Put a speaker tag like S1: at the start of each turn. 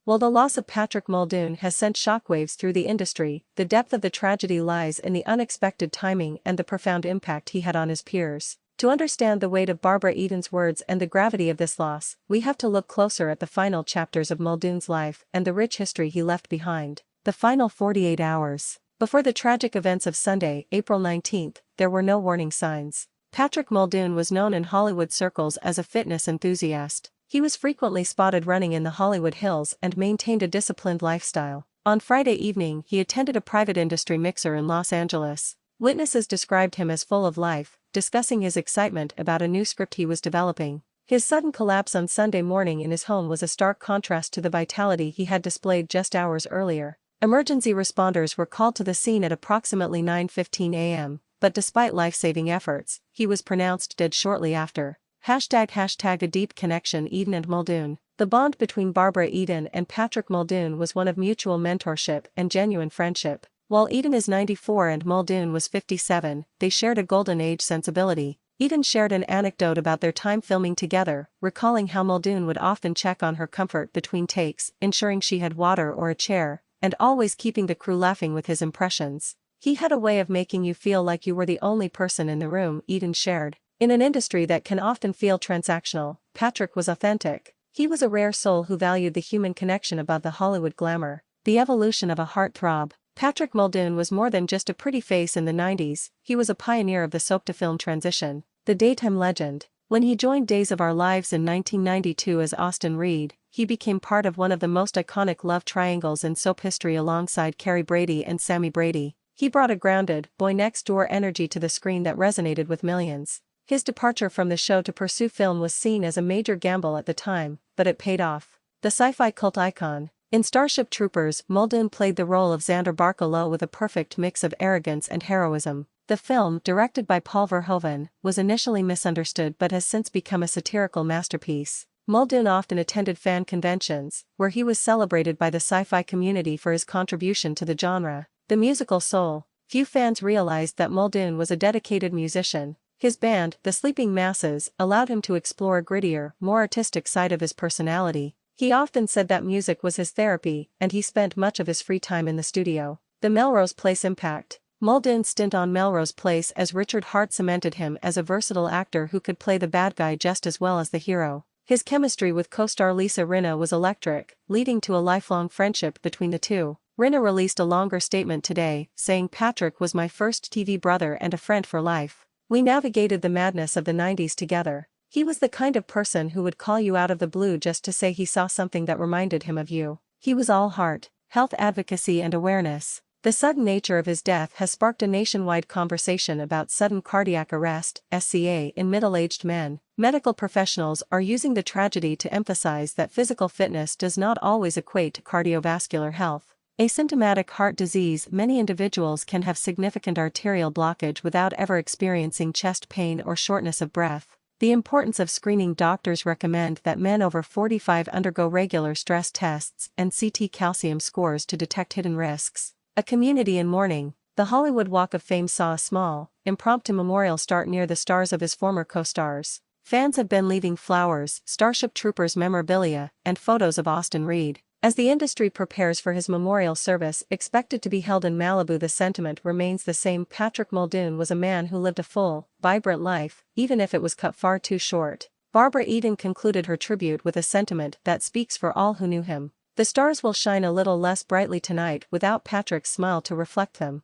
S1: While the loss of Patrick Muldoon has sent shockwaves through the industry, the depth of the tragedy lies in the unexpected timing and the profound impact he had on his peers. To understand the weight of Barbara Eden's words and the gravity of this loss, we have to look closer at the final chapters of Muldoon's life and the rich history he left behind. The final 48 hours. Before the tragic events of Sunday, April 19, there were no warning signs. Patrick Muldoon was known in Hollywood circles as a fitness enthusiast. He was frequently spotted running in the Hollywood Hills and maintained a disciplined lifestyle. On Friday evening, he attended a private industry mixer in Los Angeles. Witnesses described him as full of life, discussing his excitement about a new script he was developing. His sudden collapse on Sunday morning in his home was a stark contrast to the vitality he had displayed just hours earlier. Emergency responders were called to the scene at approximately 9:15 a.m., but despite life-saving efforts, he was pronounced dead shortly after. #A deep connection. Eden and Muldoon. The bond between Barbara Eden and Patrick Muldoon was one of mutual mentorship and genuine friendship. While Eden is 94 and Muldoon was 57, they shared a golden age sensibility. Eden shared an anecdote about their time filming together, recalling how Muldoon would often check on her comfort between takes, ensuring she had water or a chair, and always keeping the crew laughing with his impressions. He had a way of making you feel like you were the only person in the room, Eden shared. In an industry that can often feel transactional, Patrick was authentic. He was a rare soul who valued the human connection above the Hollywood glamour. The evolution of a heartthrob. Patrick Muldoon was more than just a pretty face in the 90s, he was a pioneer of the soap-to-film transition. The daytime legend. When he joined Days of Our Lives in 1992 as Austin Reed, he became part of one of the most iconic love triangles in soap history alongside Carrie Brady and Sammy Brady. He brought a grounded, boy-next-door energy to the screen that resonated with millions. His departure from the show to pursue film was seen as a major gamble at the time, but it paid off. The sci-fi cult icon. In Starship Troopers, Muldoon played the role of Xander Barkalow with a perfect mix of arrogance and heroism. The film, directed by Paul Verhoeven, was initially misunderstood but has since become a satirical masterpiece. Muldoon often attended fan conventions, where he was celebrated by the sci-fi community for his contribution to the genre. The musical soul. Few fans realized that Muldoon was a dedicated musician. His band, The Sleeping Masses, allowed him to explore a grittier, more artistic side of his personality. He often said that music was his therapy, and he spent much of his free time in the studio. The Melrose Place impact. Muldoon's stint on Melrose Place as Richard Hart cemented him as a versatile actor who could play the bad guy just as well as the hero. His chemistry with co-star Lisa Rinna was electric, leading to a lifelong friendship between the two. Rinna released a longer statement today, saying, "Patrick was my first TV brother and a friend for life. We navigated the madness of the 90s together. He was the kind of person who would call you out of the blue just to say he saw something that reminded him of you. He was all heart, health advocacy and awareness." The sudden nature of his death has sparked a nationwide conversation about sudden cardiac arrest (SCA) in middle-aged men. Medical professionals are using the tragedy to emphasize that physical fitness does not always equate to cardiovascular health. Asymptomatic heart disease. Many individuals can have significant arterial blockage without ever experiencing chest pain or shortness of breath. The importance of screening. Doctors recommend that men over 45 undergo regular stress tests and CT calcium scores to detect hidden risks. A community in mourning. The Hollywood Walk of Fame saw a small, impromptu memorial start near the stars of his former co-stars. Fans have been leaving flowers, Starship Troopers memorabilia, and photos of Austin Reed. As the industry prepares for his memorial service expected to be held in Malibu, the sentiment remains the same. Patrick Muldoon was a man who lived a full, vibrant life, even if it was cut far too short. Barbara Eden concluded her tribute with a sentiment that speaks for all who knew him. The stars will shine a little less brightly tonight without Patrick's smile to reflect them.